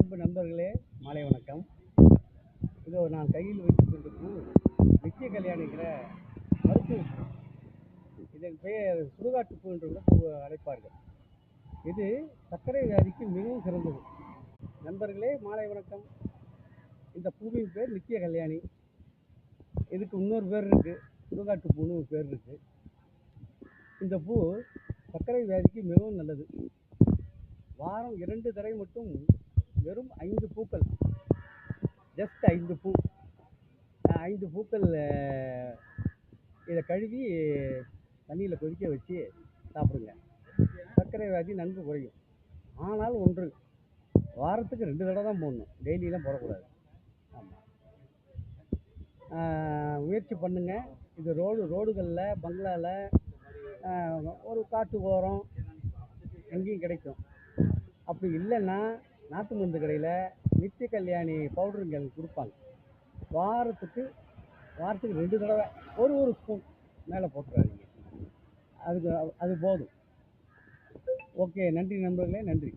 அன்பு நண்பர்களே, மாலை வணக்கம். இதோ நான் கையில் வைத்துக்கொண்டிருக்கும் நித்திய கல்யாணிங்கிற மருத்துவ பூ. இதன் பெயர் சுடுகாட்டுப்பூ என்று கூட பூ அழைப்பார்கள். இது சர்க்கரை வியாதிக்கு மிகவும் சிறந்தது. நண்பர்களே, மாலை வணக்கம். இந்த பூவின் பேர் நித்திய கல்யாணி. இதுக்கு இன்னொரு பேர் இருக்கு, சுடுகாட்டுப்பூன்னு ஒரு பேர் இருக்கு. இந்த பூ சர்க்கரை வியாதிக்கு மிகவும் நல்லது. வாரம் 2 தடவை மட்டும் வெறும் 5 பூக்கள், ஜஸ்ட் 5 பூ, 5 பூக்கள் இதை கழுவி தண்ணியில் கொதிக்க வச்சு சாப்பிடுங்க. சர்க்கரை வியாதி நன்கு குறையும். ஆனால் ஒன்று, வாரத்துக்கு 2 தடவை தான் போடணும், டெய்லியெலாம் போடக்கூடாது. ஆமாம், முயற்சி பண்ணுங்க. இது ரோடுகளில், பங்களாவில், ஒரு காட்டு ஓரம் எங்கேயும் கிடைக்கும். அப்படி இல்லைன்னா நாட்டு மருந்து கடையில் நித்திய கல்யாணி பவுடருங்கள் கொடுப்பாங்க. வாரத்துக்கு 2 தடவை ஒரு ஸ்பூன் மேலே போட்டுறாதீங்க. அது போதும். ஓகே, நன்றி நண்பர்களே, நன்றி.